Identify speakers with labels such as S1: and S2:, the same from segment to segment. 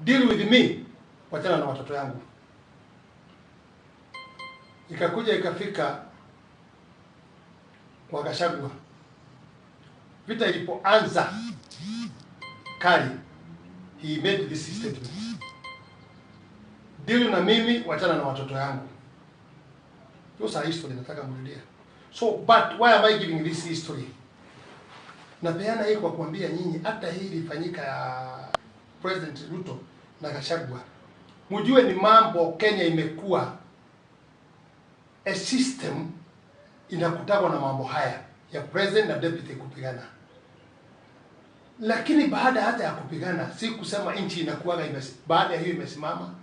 S1: deal with me, wachana na watoto yangu. Ikakuja ikafika kwa Gachagua. Vita ilipoanza kali, he made this statement: deal na mimi, wachana na watoto yangu. Those are history nataka mrudie. So but why am I giving this history? Napeana hii kwa kuambia nyinyi hata hii ilifanyika ya President Ruto na Gachagua. Mjue ni mambo Kenya imekuwa a system inakutana na mambo haya ya president na deputy kupigana. Lakini baada hata ya kupigana, si kusema nchi inakuwa baada ya hiyo imesimama.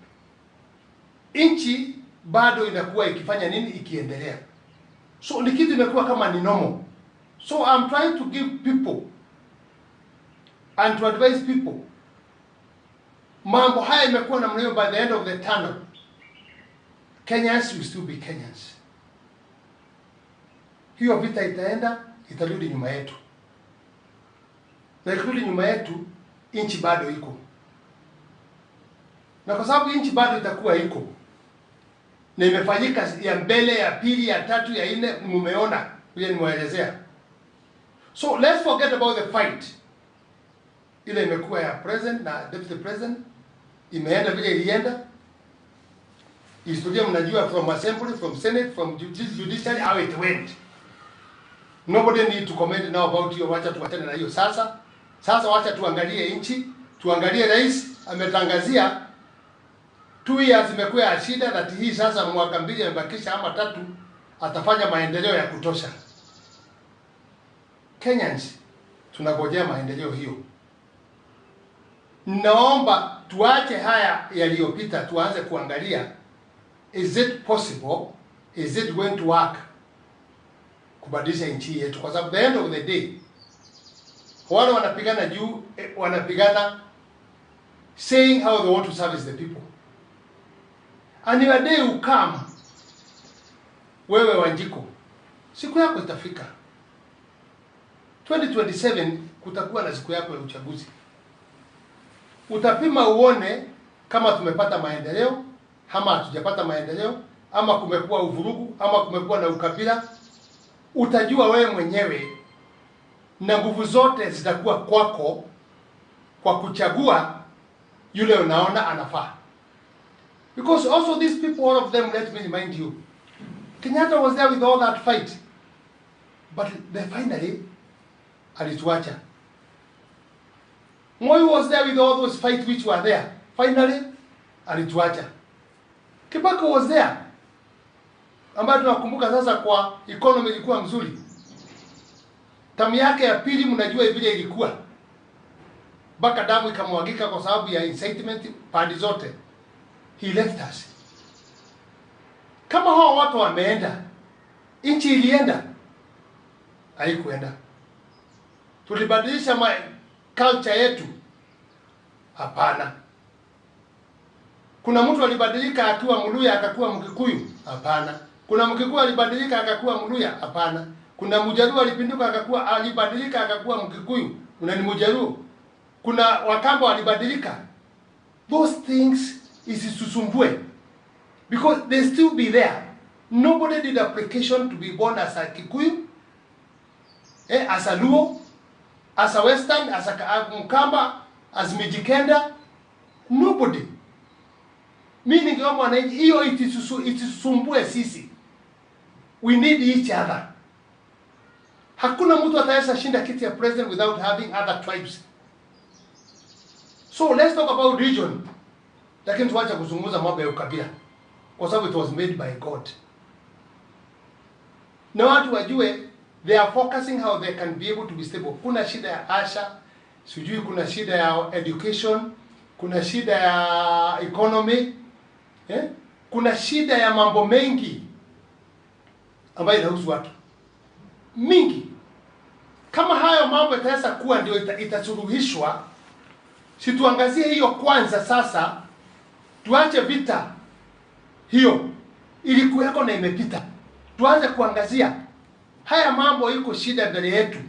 S1: Nchi bado inakuwa ikifanya nini, ikiendelea. So ni kitu imekuwa kama ni normal. So I'm trying to give people and to advise people, mambo haya imekuwa na mleo. By the end of the tunnel, Kenyans will still be Kenyans. Hiyo vita itaenda, itarudi nyuma yetu. Na ikirudi nyuma yetu, nchi bado iko. Na kwa sababu nchi bado itakuwa iko, na imefanyika ya mbele, ya pili, ya tatu, ya nne, mumeona vile nimeelezea. So let's forget about the fight. Ile imekuwa ya president na deputy president, imeenda vile ilienda. Historia mnajua, from assembly, from senate, from judiciary, how it went. Nobody need to comment now about hiyo. Wacha tuwatane na hiyo sasa. Sasa wacha tuangalie nchi, tuangalie rais ametangazia 2 years imekuwa ya shida, that hii sasa mwaka 2 imebakisha ama 3 atafanya maendeleo ya kutosha. Kenyans tunagojea maendeleo hiyo. Naomba tuache haya yaliyopita, tuanze kuangalia, is it possible, is it going to work kubadilisha nchi yetu? Kwa sababu the end of the day, wale wanapigana juu, wanapigana saying how they want to service the people. And your day will come, wewe Wanjiko, siku yako itafika. 2027 kutakuwa na siku yako ya uchaguzi. Utapima uone kama tumepata maendeleo, ama hatujapata maendeleo, ama kumekuwa uvurugu, ama kumekuwa na ukabila. Utajua wewe mwenyewe, na nguvu zote zitakuwa kwako kwa kuchagua yule unaona anafaa. Because also these people, all of them, let me remind you, Kenyatta was there with all that fight, but they finally alituacha. Moi was there with all those fights which were there, finally alituacha. Kibaki was there, ambayo tunakumbuka sasa kwa economy ilikuwa mzuri. Tamu yake ya pili mnajua vile ilikuwa, baka damu ikamwagika kwa sababu ya incitement pande zote. He left us. Kama hao watu wameenda, nchi ilienda? Haikuenda. Tulibadilisha culture yetu? Hapana. Kuna mtu alibadilika akiwa Mluya akakuwa Mkikuyu? Hapana. Kuna Mkikuyu alibadilika akakuwa Mluya? Hapana. Kuna Mjaluo alibadilika akakuwa Mkikuyu, ni Mjaluo. Kuna Wakamba walibadilika. Those things isisusumbue, because they still be there. Nobody did application to be born as a Kikuyu, as a Luo, as a Western, as a Mkamba, as Mijikenda. Nobody. Meaning hiyo itisusumbue sisi. We need each other. Hakuna mtu ataweza shinda kiti ya president without having other tribes. So let's talk about region. Lakini tuache kuzungumza mambo ya ukabila, kwa sababu it was made by God. Na watu wajue, they are focusing how they can be able to be stable. Kuna shida ya asha, sijui kuna shida ya education, kuna shida ya economy, kuna shida ya mambo mengi ambayo inahusu watu mingi. Kama hayo mambo itaweza kuwa ndio itasuluhishwa, si tuangazie hiyo kwanza sasa. Tuache vita hiyo ilikuweko na imepita. Tuanze kuangazia haya mambo, iko shida mbele yetu.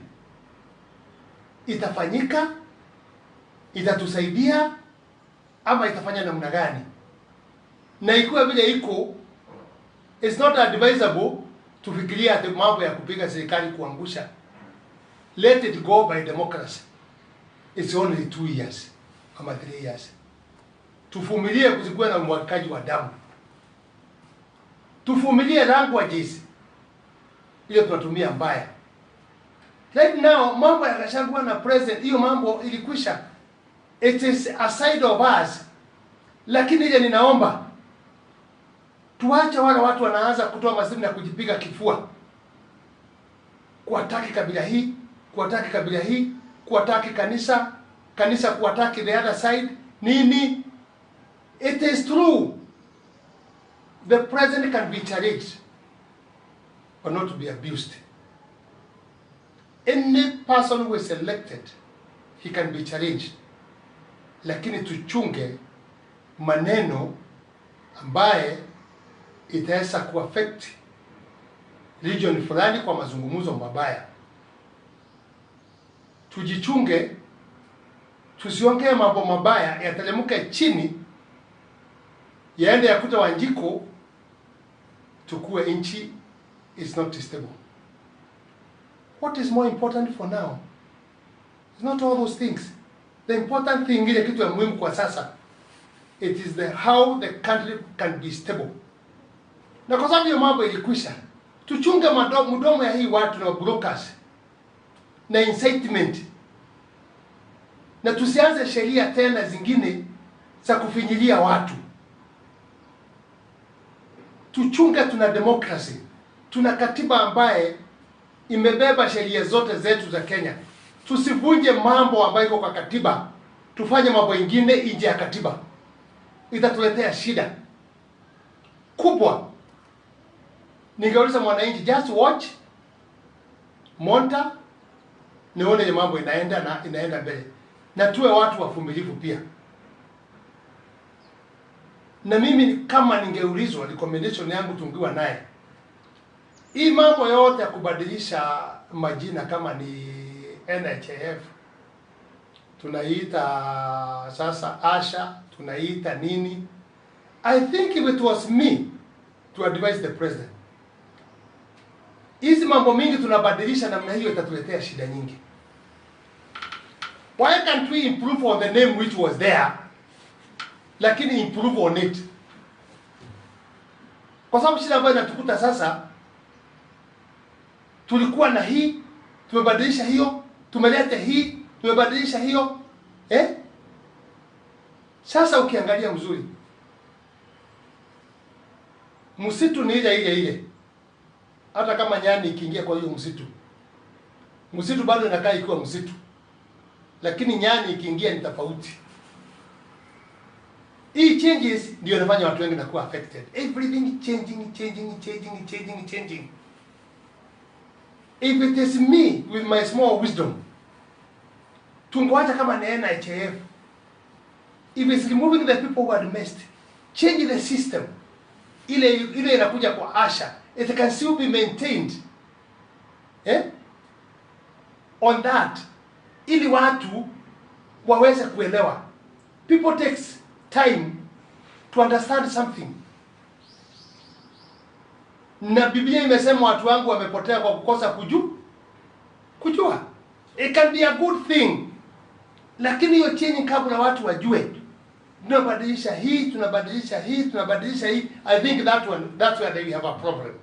S1: Itafanyika, itatusaidia, ama itafanya namna gani? Na ikiwa vile iko, it's not advisable tufikiria ati mambo ya kupiga serikali kuangusha. Let it go by democracy. It's only 2 years ama 3 years. Tuvumilie kusikuwe na mwagikaji wa damu. Tuvumilie languages hiyo tunatumia mbaya. Right now mambo ya Gachagua na president, hiyo mambo ilikwisha. It is a side of us. Lakini ile ninaomba tuache wale watu wanaanza kutoa masemi na kujipiga kifua. Kuataki kabila hii, kuataki kabila hii, kuataki kanisa, kanisa kuataki the other side. Nini? It is true. The president can be challenged, but not to be abused. Any person who is elected, he can be challenged. Lakini tuchunge maneno ambaye itaweza kuaffect region fulani kwa mazungumzo mabaya. Tujichunge, tusiongee mambo mabaya yatelemuke chini yaende yakuta Wanjiko, tukue inchi is not stable. What is more important for now? It's not all those things. The important thing ile kitu ya muhimu kwa sasa, it is how the country can be stable. Na kwa sababu hiyo mambo ilikwisha, tuchunge mdomo ya hii watu na brokers na incitement, na tusianze sheria tena zingine za kufinyilia watu. Tuchunge, tuna democracy, tuna katiba ambaye imebeba sheria zote zetu za Kenya. Tusivunje mambo ambayo iko kwa katiba, tufanye mambo mengine nje ya katiba. Itatuletea shida kubwa. Ningeuliza mwananchi, just watch, monitor, nione mambo inaenda mbele. Na tuwe watu wavumilivu pia. Na mimi kama ningeulizwa, recommendation yangu tungiwa naye, hii mambo yote ya kubadilisha majina kama ni NHIF, tunaita sasa Asha, tunaita nini, I think if it was me to advise the president, hizi mambo mingi tunabadilisha namna hiyo itatuletea shida nyingi. Why can't we improve on the name which was there, lakini improve on it? Kwa sababu shida ambayo inatukuta sasa, tulikuwa na hii, tumebadilisha hiyo, tumeleta hii, tumebadilisha hiyo. Sasa ukiangalia mzuri, msitu ni ile. Hata kama nyani ikiingia kwa hiyo msitu bado inakaa ikiwa msitu. Lakini nyani ikiingia ni tofauti. Hii changes ndio inafanya watu wengi na kuwa affected. Everything changing. If it is me with my small wisdom, tungoacha kama ni NHIF. If it's removing the people who are messed, change the system. Ile inakuja kwa Asha, it can still be maintained. On that, ili watu waweze kuelewa. People takes time to understand something. Na Biblia imesema watu wangu wamepotea kwa kukosa kujua. It can be a good thing. Lakini hiyo change kabla watu wajue. Tunabadilisha hii, tunabadilisha hii. I think that's where we have a problem.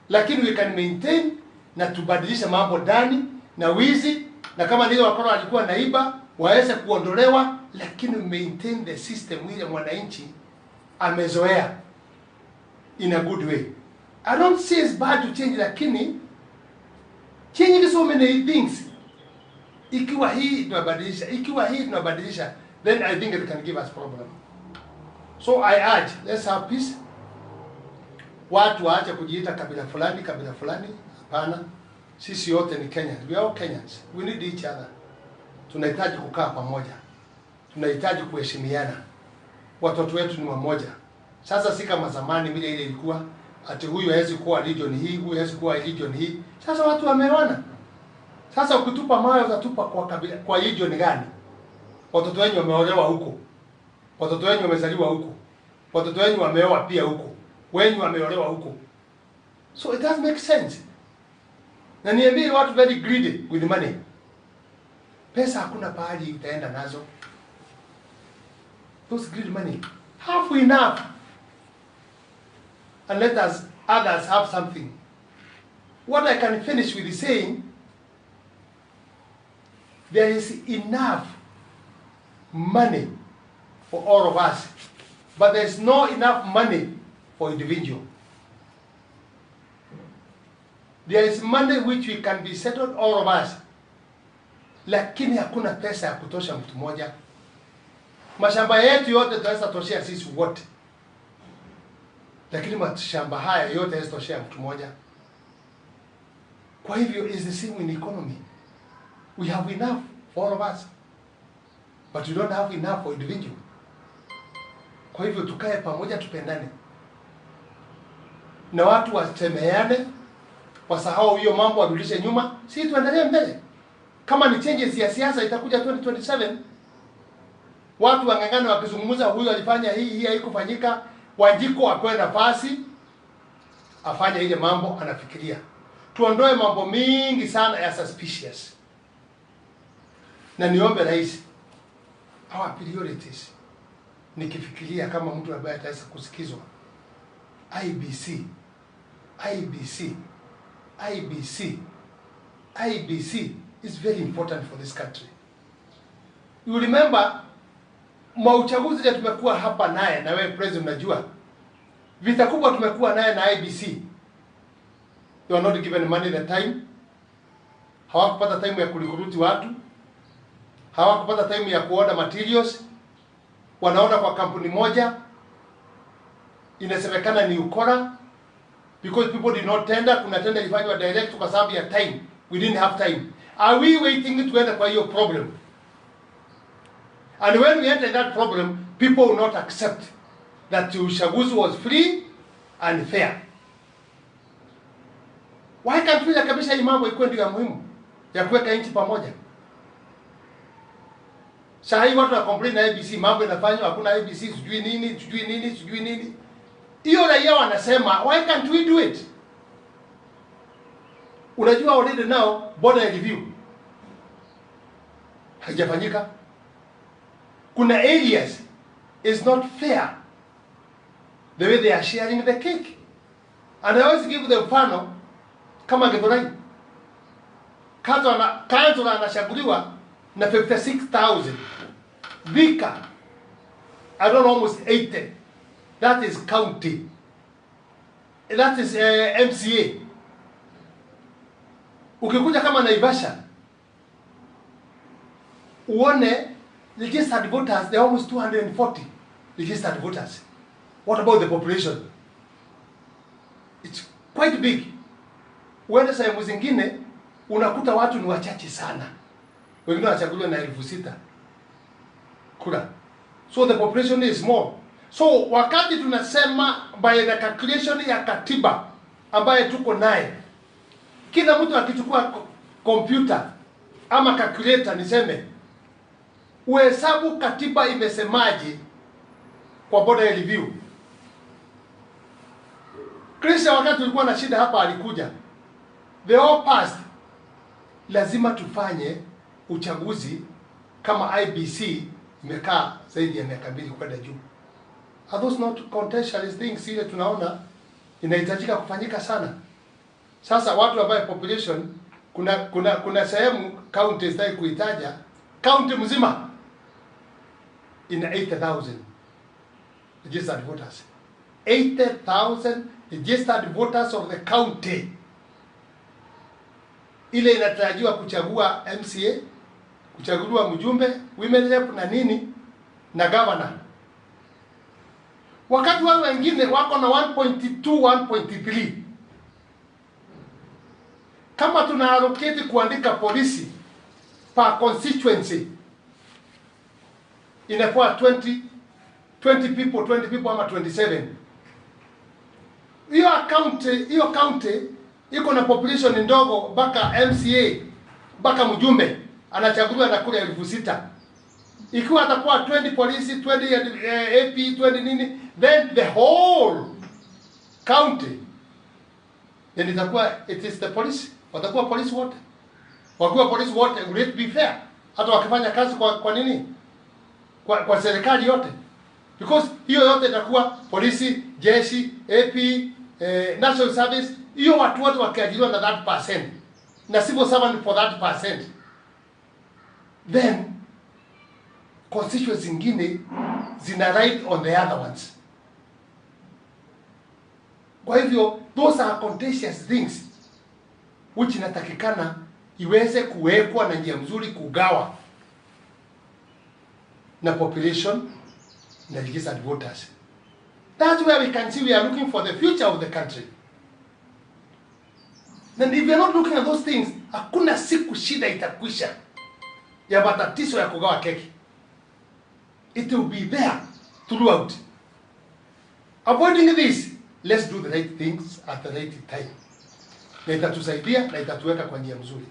S1: Lakini we can maintain na tubadilisha mambo ndani na wizi, na kama ndio wakora alikuwa naiba waweze kuondolewa, lakini maintain the system ile mwananchi amezoea in a good way. I don't say it's bad to change, lakini changing so many things, ikiwa hii tunabadilisha, then I think it can give us problem. So I urge, let's have peace. Watu waache kujiita kabila fulani. Hapana, sisi yote ni Kenyans. We are all Kenyans. We need each other. Tunahitaji kukaa pamoja. Tunahitaji kuheshimiana. Watoto wetu ni wamoja. Sasa si kama zamani vile ile ilikuwa ati huyu hawezi kuwa region hii, huyu hawezi kuwa region hii. Sasa watu wameona. Sasa ukitupa mawe utatupa kwa kabila, kwa region gani? Watoto wenyu wameolewa huko. Watoto wenu wamezaliwa huko. Watoto wenu wameoa pia huko. Wenyu wameolewa huko. So it does make sense. Na niambie watu very greedy with money. Pesa hakuna pahali utaenda nazo. Those greedy money. Have enough. And let us others have something. What I can finish with is saying, there is enough money for all of us, but there is not enough money for individual. There is money which we can be settled all of us, lakini hakuna pesa ya kutosha mtu mmoja. Mashamba yetu yote tunaweza toshea sisi wote, lakini mashamba haya yote hayatoshea mtu mmoja. Kwa hivyo is the same in economy. We have enough for all of us, but we don't have enough for individual. Kwa hivyo tukae pamoja, tupendane, na watu wasemeane, wasahau hiyo mambo, warudishe nyuma, si tuendelee mbele. Kama ni changes ya siasa itakuja 2027, watu wangangane wakizungumza, huyu alifanya hii haikufanyika, Wanjiko apewe nafasi afanye ile mambo anafikiria. Tuondoe mambo mingi sana ya suspicious. Na niombe rais, our priorities, nikifikiria kama mtu ambaye ataweza kusikizwa, IBC is very important for this country. You remember, mauchaguzi ya tumekuwa hapa naye, na wewe president unajua, vita kubwa tumekuwa naye na IBC. You are not given money the time. Hawakupata time ya kurecruit watu. Hawakupata time ya kuorder materials. Wanaona kwa kampuni moja. Inasemekana ni ukora. Because people did not tender. Kuna tender ilifanywa direct kwa sababu ya time. We didn't have time. Are we waiting to enter kwa hiyo problem? And when we enter that problem, people will not accept that uchaguzi was free and fair. Why can't we kabisa hii mambo ikuwe ndio muhimu ya kuweka nchi pamoja? Sasa hii watu wa complain na IBC, mambo yanafanywa, hakuna IBC, sijui nini. Hiyo raia wanasema, why can't we do it? Unajua already now border review haijafanyika. Kuna areas is not fair the way they are sharing the cake. And I always give the mfano kama Githurai. Kansula anashaguliwa na 56,000. Vika, I don't know, almost 80. That is county. That is MCA. Ukikuja kama Naivasha, uone registered voters, there are almost 240 registered voters. What about the population? It's quite big. Uende sehemu zingine unakuta watu ni wachache sana. Wengine wanachaguliwa na 6,000 kura. So the population is small. So wakati tunasema by the calculation ya katiba ambaye tuko naye, kila mtu akichukua computer ama calculator niseme uhesabu katiba imesemaje kwa border review. Krisha wakati tulikuwa na shida hapa alikuja. They all passed. Lazima tufanye uchaguzi kama IBC imekaa zaidi ya miaka 2 kwenda juu. Are those not contentious things ile tunaona inahitajika kufanyika sana? Sasa watu ambao population kuna sehemu county sitaki kuitaja, county mzima ina 80,000 registered voters. 80,000 registered voters of the county. Ile inatarajiwa kuchagua MCA, kuchagua mjumbe, women rep na nini na governor. Wakati wale wengine wako na 1.2, 1.3. Kama tuna allocate kuandika polisi per constituency inakuwa 20 people ama 27. Hiyo county iko na population ndogo, mpaka MCA mpaka mjumbe anachaguliwa na kura 6,000. Ikiwa atakuwa 20 polisi, 20 AP, 20 nini, then the whole county, then itakuwa it is the police. Watakuwa polisi wote. Wakiwa polisi wote, will it be fair? Hata wakifanya kazi kwa nini? Kwa serikali yote. Because hiyo yote itakuwa polisi, jeshi, AP, national service, hiyo watu wote wakiajiriwa na that percent. Na civil servant for that percent. Then constituencies zingine zina ride on the other ones. Kwa hivyo those are contentious things which inatakikana iweze kuwekwa na njia mzuri kugawa na population na registered voters. That's where we can see we are looking for the future of the country. And if we are not looking at those things, hakuna siku shida itakwisha ya matatizo ya kugawa keki. It will be there throughout. Avoiding this, let's do the right things at the right time. Na itatusaidia na itatuweka kwa njia mzuri.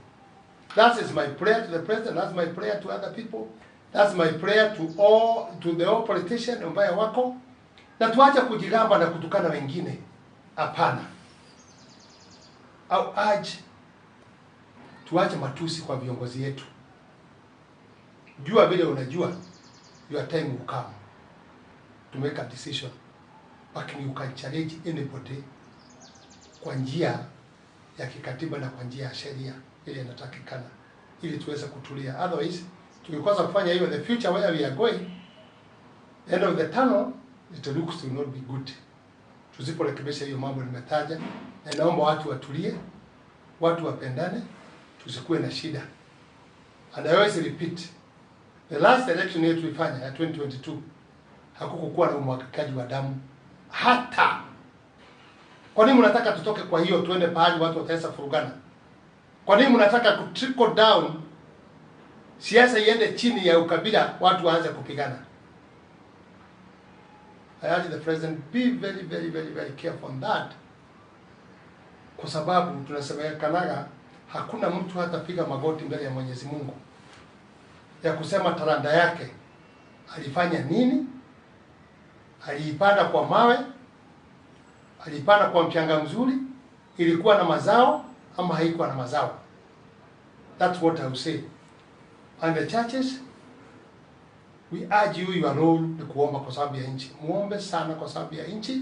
S1: That is my prayer to the president. That's my prayer to other people. That's my prayer to the all politicians ambaye wako. Na tuache kujigamba na kutukana wengine. Hapana. Au tuache matusi kwa viongozi yetu. Jua vile unajua, your time will come to make a decision. But you can challenge anybody kwa njia ya kikatiba na kwa njia ya sheria ile inatakikana ili tuweze kutulia. Otherwise, tukikosa kufanya hiyo, the future where we are going, end of the tunnel, it looks to not be good. Tusiporekebisha hiyo mambo nimetaja, na naomba watu watulie, watu wapendane, tusikuwe na shida. And I always repeat, the last election yetu tulifanya ya 2022, hakukukuwa na umwagikaji wa damu hata. Kwa nini mnataka tutoke kwa hiyo tuende pahali watu wataweza furugana? Kwa nini mnataka ku trickle down siasa iende chini ya ukabila watu waanze kupigana? I urge the president be very very very very careful on that. Kwa sababu tunasemekanaga hakuna mtu hatapiga magoti mbele ya Mwenyezi Mungu ya kusema talanta yake alifanya nini, aliipanda kwa mawe, alipanda kwa mchanga mzuri, ilikuwa na mazao ama haikuwa na mazao. That's what I will say. And the churches, we urge you, your role ni kuomba kwa sababu ya nchi. Muombe sana kwa sababu ya nchi.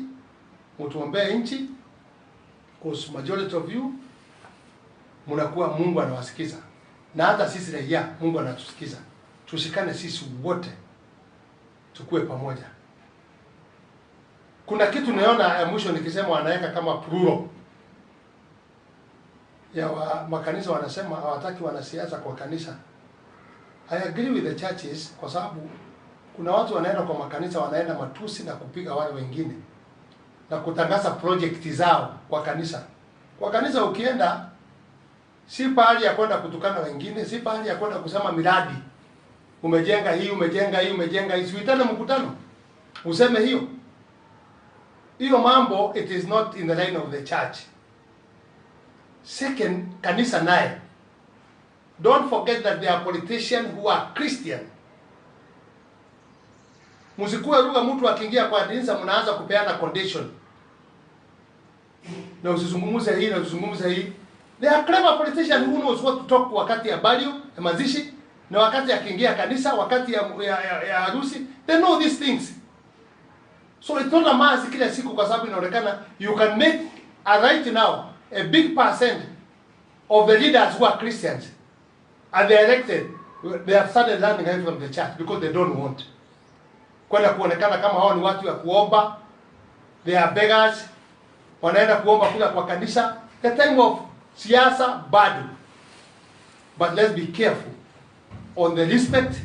S1: Mtuombee nchi, because majority of you mnakuwa Mungu anawasikiza. Na hata sisi raia Mungu anatusikiza. Tushikane sisi wote, tukue pamoja. Kuna kitu naona mwisho nikisema wanaweka kama plural ya makanisa, wanasema hawataki wanasiasa kwa kanisa. I agree with the churches kwa sababu kuna watu wanaenda kwa makanisa, wanaenda matusi na kupiga wale wengine na kutangaza project zao kwa kanisa. Kwa kanisa ukienda si pahali ya kwenda kutukana wengine, si pahali ya kwenda kusema miradi. Umejenga hii, umejenga hii, umejenga hii. Uitane mkutano useme hiyo. Hiyo mambo, it is not in the line of the church. Second, kanisa naye, don't forget that there are politicians who are Christian. Msikuwe lugha mtu akiingia kwa kanisa mnaanza kupeana condition. Na usizungumuze hii na usizungumuze hii. There are clever politicians who knows what to talk wakati ya burial, ya mazishi, na wakati akiingia kanisa, wakati ya harusi. They know these things. So it's not a mass kila siku kwa sababu inaonekana you can make right now a big percent of the leaders who are Christians and they are elected, they have started running away from the church because they don't want kwenda kuonekana kama hao ni watu wa kuomba. They are beggars, wanaenda kuomba kula kwa kanisa. The time of siasa bado, but let's be careful on the respect.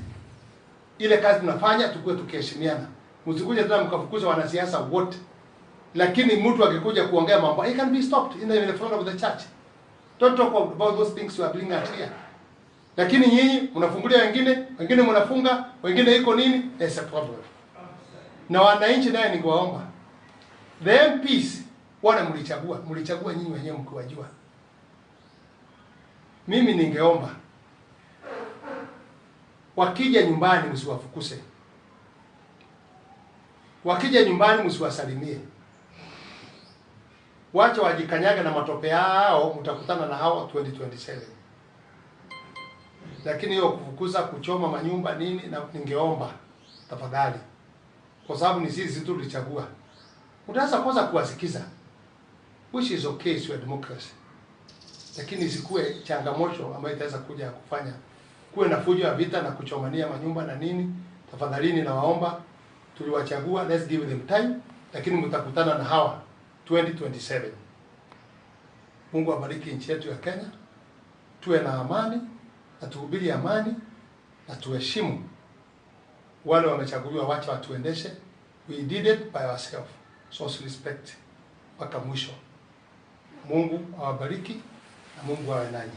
S1: Ile kazi tunafanya tukue tukiheshimiana. Msikuje tena mkafukuza wanasiasa wote. Lakini mtu akikuja kuongea mambo, he can be stopped in the front of the church. Don't talk about those things you are bringing out here. Lakini nyinyi mnafungulia wengine mnafunga, wengine iko nini? There's a problem. Na wananchi naye ningewaomba, the MPs wana mlichagua nyinyi wenyewe mkiwajua. Mimi ningeomba Wakija nyumbani msiwafukuse. Wakija nyumbani msiwasalimie. Wacha wajikanyaga na matope yao, mtakutana na hao 2027. Lakini hiyo kufukuza, kuchoma manyumba nini, na ningeomba tafadhali, kwa sababu ni sisi tu tulichagua. Utaweza kwanza kuwasikiza, which is okay, sio democracy. Lakini isikue changamoto ambayo itaweza kuja kufanya kuwe na fujo ya vita na kuchomania manyumba na nini. Tafadhalini na waomba, tuliwachagua, let's give them time, lakini mtakutana na hawa 2027. Mungu abariki nchi yetu ya Kenya. Tuwe na amani na tuhubiri amani na tuheshimu wale wamechaguliwa, wacha watuendeshe. We did it by ourselves. So respect mpaka mwisho. Mungu awabariki na Mungu awe nanyi.